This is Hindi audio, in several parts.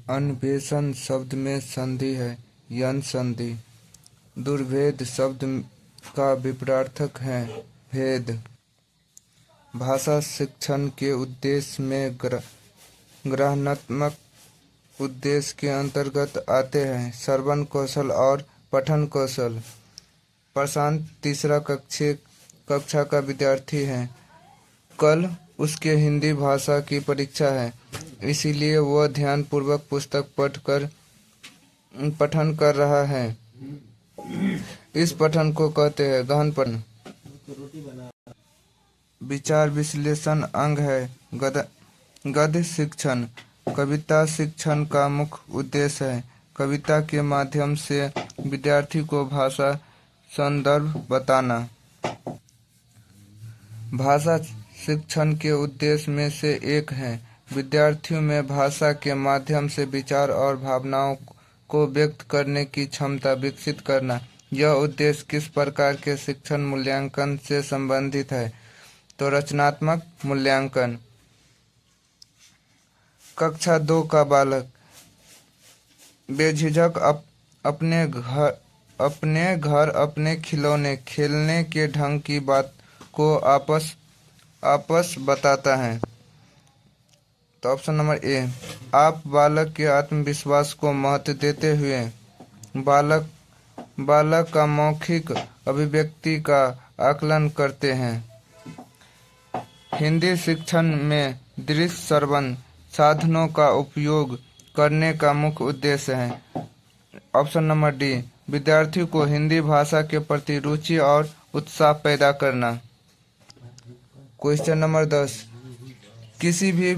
अन्वेषण शब्द में संधि है यन संधि। दुर्भेद शब्द का विपरीतार्थक है भेद। भाषा शिक्षण के उद्देश्य में ग्रहणात्मक उद्देश्य के अंतर्गत आते हैं श्रवण कौशल और पठन कौशल। प्रशांत तीसरा कक्षा का विद्यार्थी है। कल उसके हिंदी भाषा की परीक्षा है, इसीलिए वह ध्यानपूर्वक पुस्तक पठन कर रहा है। इस पठन को कहते हैं गहन पठन। विचार विश्लेषण अंग है गद्य शिक्षण। कविता शिक्षण का मुख्य उद्देश्य है कविता के माध्यम से विद्यार्थी को भाषा संदर्भ बताना। भाषा शिक्षण के उद्देश्य में से एक है विद्यार्थियों में भाषा के माध्यम से विचार और भावनाओं को व्यक्त करने की क्षमता विकसित करना। यह उद्देश्य किस प्रकार के शिक्षण मूल्यांकन से संबंधित है? तो रचनात्मक मूल्यांकन। कक्षा 2 का बालक बेझिझक अपने घर अपने खिलौने खेलने के ढंग की बात को आपस बताता है। तो ऑप्शन नंबर ए। आप बालक के आत्मविश्वास को महत्व देते हुए बालक का मौखिक अभिव्यक्ति का आकलन करते हैं। हिंदी शिक्षण में दृश्य श्रवण साधनों का उपयोग करने का मुख्य उद्देश्य है। Option number D. विद्यार्थी को हिंदी भाषा के प्रति रुचि और उत्साह पैदा करना। Question number 10। किसी भी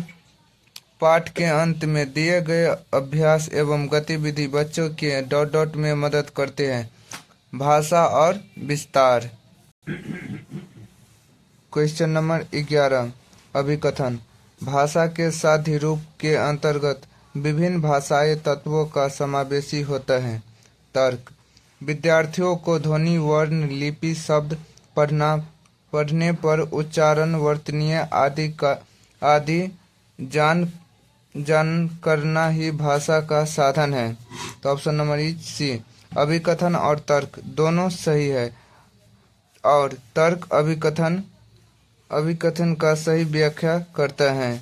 पाठ के अंत में दिए गए अभ्यास एवं गतिविधि बच्चों के ... में मदद करते हैं। भाषा और विस्तार। Question number 11। अभिकथन। भाषा के साध्य रूप के अंतर्गत विभिन्न भाषाई तत्वों का समावेशी होता है। तर्क। विद्यार्थियों को ध्वनि वर्ण लिपि शब्द पढ़ने पर उच्चारण वर्तनीय आदि जान करना ही भाषा का साधन है। तो ऑप्शन नंबर सी। अभिकथन और तर्क दोनों सही है और तर्क अभिकथन का सही व्याख्या करता है।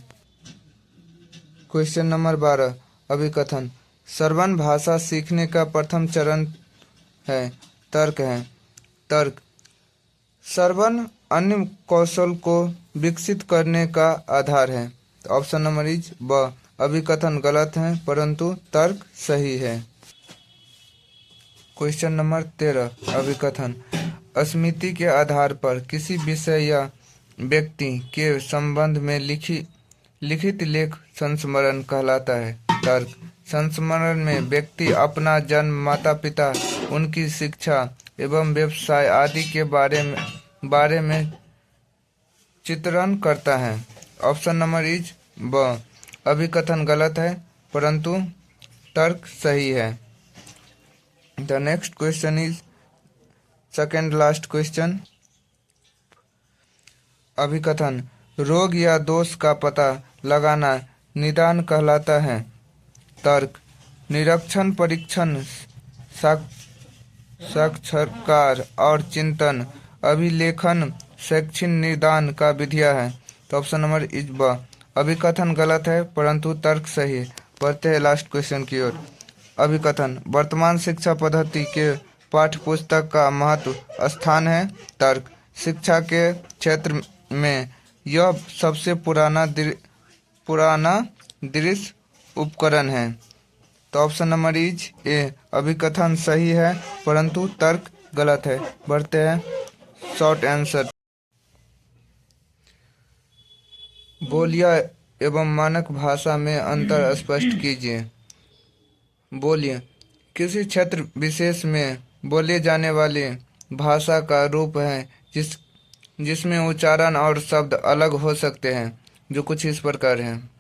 Question number 12। अभिकथन। श्रवण भाषा सीखने का प्रथम चरण है। तर्क है। तर्क। श्रवण अन्य कौशल को विकसित करने का आधार है। ऑप्शन नंबर इज ब। अभिकथन गलत है परंतु तर्क सही है। Question number 13। अभिकथन। स्मृति के आधार पर किसी विषय या व्यक्ति के संबंध में लिखित लेख संस्मरण कहलाता है। तर्क। संस्मरण में व्यक्ति अपना जन्म माता पिता उनकी शिक्षा एवं व्यवसाय आदि के बारे में चित्रण करता है। ऑप्शन नंबर इज ब। अभिकथन गलत है परंतु तर्क सही है। The next question is second last question. अभिकथन। रोग या दोष का पता लगाना निदान कहलाता है। तर्क। निरीक्षण परीक्षण साक्षात्कार और चिंतन अभिलेखन शैक्षिक निदान का विधियां है। तो ऑप्शन नंबर इज ब। अभिकथन गलत है परंतु तर्क सही है। बढ़ते हैं लास्ट क्वेश्चन की ओर। अभिकथन। वर्तमान शिक्षा पद्धति के पाठ्य पुस्तक का महत्व स्थान है। तर्क। शिक्षा के क्षेत्र में यह सबसे पुराना दृश्य उपकरण है। तो ऑप्शन नंबर इज ए। अभिकथन सही है परंतु तर्क गलत है। बढ़ते हैं शॉर्ट आंसर। बोलिया एवं मानक भाषा में अंतर स्पष्ट कीजिए। बोलिए किसी क्षेत्र विशेष में बोले जाने वाली भाषा का रूप है जिसमें उच्चारण और शब्द अलग हो सकते हैं, जो कुछ इस प्रकार हैं।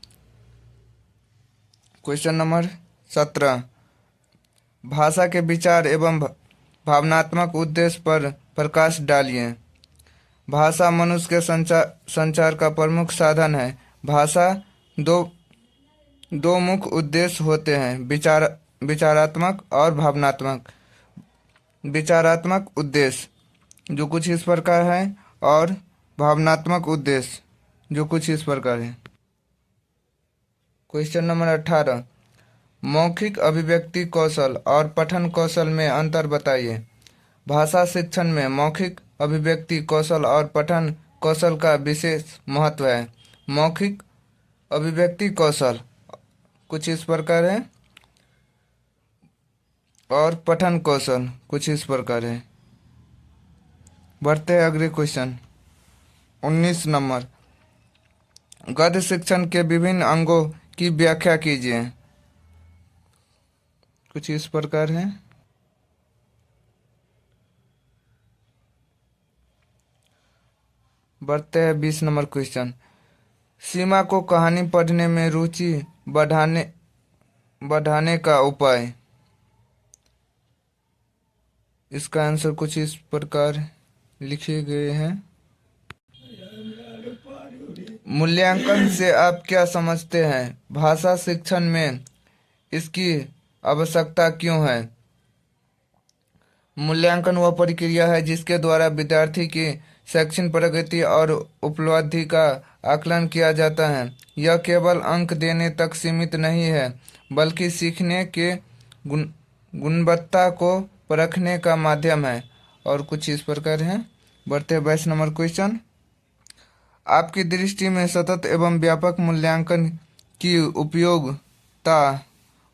Question number 17। भाषा के विचार एवं भावनात्मक उद्देश्य पर प्रकाश डालिए। भाषा मनुष्य के संचार का प्रमुख साधन है। भाषा दो मुख्य उद्देश्य होते हैं, विचारात्मक और भावनात्मक। विचारात्मक उद्देश्य जो कुछ इस प्रकार है और भावनात्मक उद्देश्य जो कुछ इस प्रकार है। क्वेश्चन नंबर 18, मौखिक अभिव्यक्ति कौशल और पठन कौशल में अंतर बताइए। भाषा शिक्षण में मौखिक अभिव्यक्ति कौशल और पठन कौशल का विशेष महत्व है। मौखिक अभिव्यक्ति कौशल कुछ इस प्रकार है और पठन कौशल कुछ इस प्रकार है। बढ़ते हैं अगले क्वेश्चन 19 नंबर, गद्य शिक्षण के विभिन्न अंगों की व्याख्या कीजिए। कुछ इस प्रकार है। बढ़ते हैं 20 नंबर क्वेश्चन, सीमा को कहानी पढ़ने में रुचि बढ़ाने का उपाय। इसका आंसर कुछ इस प्रकार लिखे गए हैं। मूल्यांकन से आप क्या समझते हैं? भाषा शिक्षण में इसकी आवश्यकता क्यों है? मूल्यांकन वह प्रक्रिया है जिसके द्वारा विद्यार्थी की शैक्षणिक प्रगति और उपलब्धि का आकलन किया जाता है। यह केवल अंक देने तक सीमित नहीं है, बल्कि सीखने के गुणवत्ता को परखने का माध्यम है। और कुछ इस प्रकार है। बढ़ते हैं 22 नंबर क्वेश्चन, आपकी दृष्टि में सतत एवं व्यापक मूल्यांकन की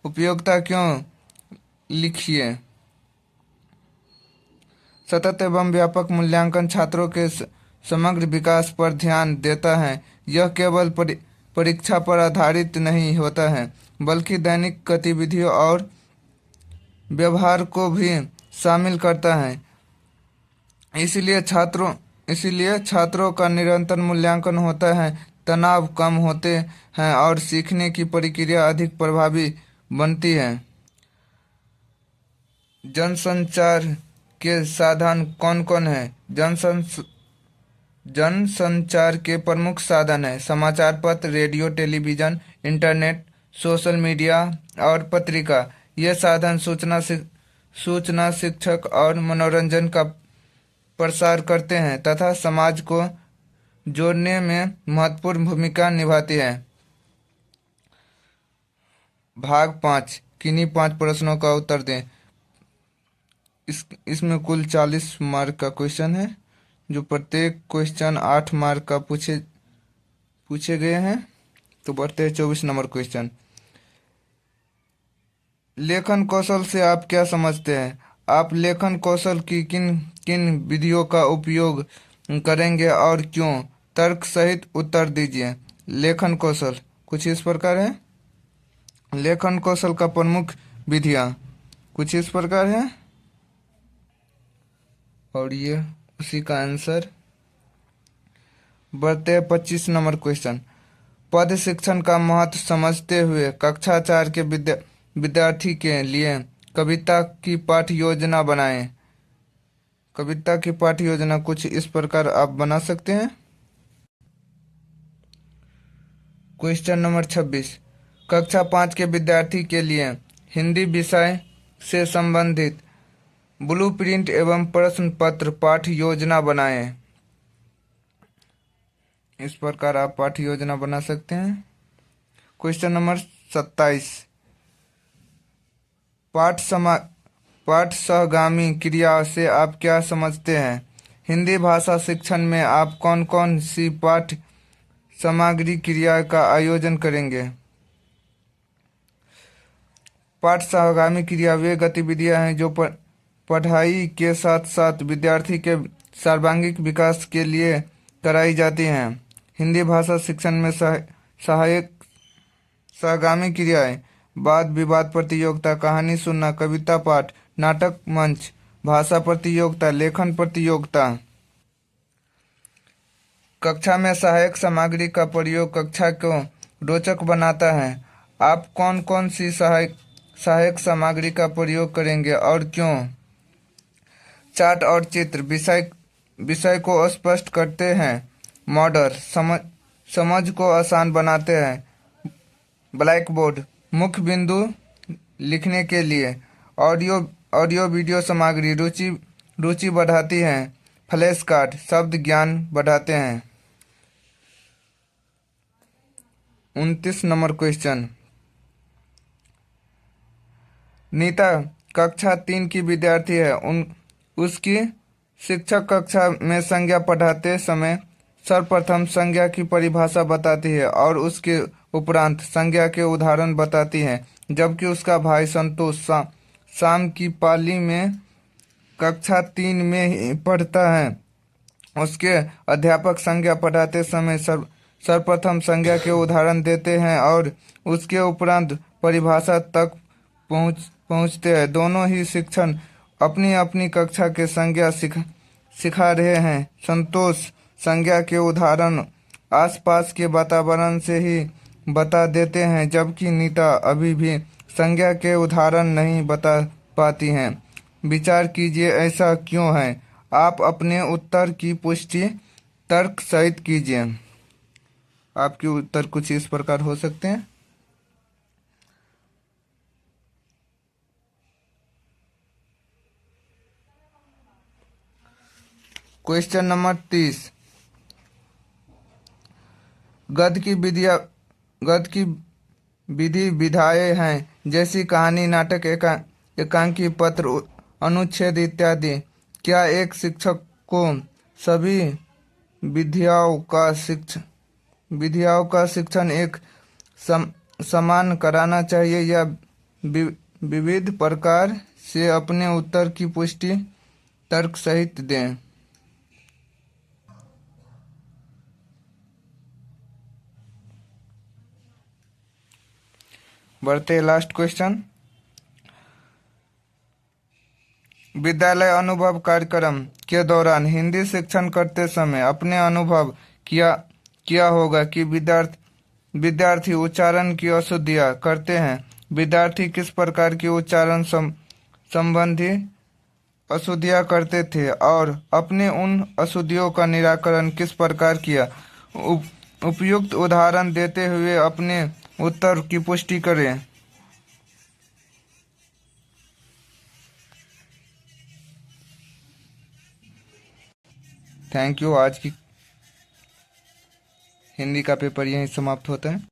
उपयोगिता क्यों? लिखिए। सतत एवं व्यापक मूल्यांकन छात्रों के समग्र विकास पर ध्यान देता है। यह केवल परीक्षा पर आधारित नहीं होता है, बल्कि दैनिक गतिविधियों और व्यवहार को भी शामिल करता है। इसलिए छात्रों का निरंतर मूल्यांकन होता है, तनाव कम होते हैं और सीखने की प्रक्रिया अधिक प्रभावी बनती है। जनसंचार के साधन कौन कौन हैं? जनसंचार के प्रमुख साधन हैं समाचार पत्र, radio, television, internet, social media और पत्रिका। ये साधन सूचना, शिक्षक और मनोरंजन का प्रसार करते हैं तथा समाज को जोड़ने में महत्वपूर्ण भूमिका निभाती है। भाग 5, किन्हीं 5 प्रश्नों का उत्तर दें। इसमें कुल 40 मार्क का क्वेश्चन है, जो प्रत्येक क्वेश्चन 8 मार्क का पूछे गए हैं। तो बढ़ते हैं 24 नंबर क्वेश्चन, लेखन कौशल से आप क्या समझते हैं? आप लेखन कौशल की किन किन विधियों का उपयोग करेंगे और क्यों? तर्क सहित उत्तर दीजिए। लेखन कौशल कुछ इस प्रकार है। लेखन कौशल का प्रमुख विधियां कुछ इस प्रकार है और ये उसी का आंसर। बढ़ते हैं 25 नंबर क्वेश्चन, पद शिक्षण का महत्व समझते हुए कक्षा 4 के विद्यार्थी के लिए कविता की पाठ्य योजना बनाएं। कविता की पाठ्य योजना कुछ इस प्रकार आप बना सकते हैं। क्वेश्चन नंबर 26, कक्षा 5 के विद्यार्थी के लिए हिंदी विषय से संबंधित ब्लूप्रिंट एवं प्रश्न पत्र पाठ्य योजना बनाएं। इस प्रकार आप पाठ्य योजना बना सकते हैं। क्वेश्चन नंबर 27, पाठ सहगामी क्रिया से आप क्या समझते हैं? हिंदी भाषा शिक्षण में आप कौन कौन सी पाठ्य सामग्री क्रिया का आयोजन करेंगे? पाठ सहगामी क्रिया वे गतिविधियां हैं जो पढ़ाई के साथ साथ विद्यार्थी के सर्वांगीण विकास के लिए कराई जाती हैं। हिंदी भाषा शिक्षण में सहायक सहगामी क्रियाएं वाद विवाद प्रतियोगिता, कहानी सुनना, कविता पाठ, नाटक मंच, भाषा प्रतियोगिता, लेखन प्रतियोगिता। कक्षा में सहायक सामग्री का प्रयोग कक्षा को रोचक बनाता है। आप कौन कौन सी सहायक सामग्री का प्रयोग करेंगे और क्यों? चार्ट और चित्र विषय को स्पष्ट करते हैं। मॉडल समझ को आसान बनाते हैं। ब्लैक बोर्ड, मुख्य बिंदु लिखने के लिए। ऑडियो ऑडियो वीडियो सामग्री रुचि बढ़ाती है। फ्लैश कार्ड शब्द ज्ञान बढ़ाते हैं। 29 नंबर क्वेश्चन। नीता कक्षा 3 की विद्यार्थी है। उसकी शिक्षक कक्षा में संज्ञा पढ़ाते समय सर्वप्रथम संज्ञा की परिभाषा बताती है और उसके उपरांत संज्ञा के उदाहरण बताती है, जबकि उसका भाई संतोष शाम की पाली में कक्षा 3 में ही पढ़ता है। उसके अध्यापक संज्ञा पढ़ाते समय सर्वप्रथम संज्ञा के उदाहरण देते हैं और उसके उपरांत परिभाषा तक पहुंचते हैं। दोनों ही शिक्षक अपनी अपनी कक्षा के संज्ञा सिखा रहे हैं। संतोष संज्ञा के उदाहरण आसपास के वातावरण से ही बता देते हैं, जबकि नीता अभी भी संज्ञा के उदाहरण नहीं बता पाती हैं। विचार कीजिए, ऐसा क्यों है? आप अपने उत्तर की पुष्टि तर्क सहित कीजिए। आपके उत्तर कुछ इस प्रकार हो सकते हैं। Question number 30। गद्य की विधि विधाएं हैं, जैसी कहानी, नाटक, एकांकी, पत्र, अनुच्छेद इत्यादि। क्या एक शिक्षक को सभी विधियों का शिक्षण एक समान कराना चाहिए या विविध प्रकार से अपने उत्तर की पुष्टि तर्क सहित दें? बढ़ते लास्ट क्वेश्चन। विद्यालय अनुभव कार्यक्रम के दौरान हिंदी शिक्षण करते समय अपने अनुभव किया होगा कि विद्यार्थी उच्चारण की अशुद्धियाँ करते हैं। विद्यार्थी किस प्रकार की उच्चारण संबंधी अशुद्धियाँ करते थे और अपने उन अशुद्धियों का निराकरण किस प्रकार किया? उपयुक्त उदाहरण देते हुए अपने उत्तर की पुष्टि करें। Thank you. आज की हिंदी का पेपर यहीं समाप्त होता है।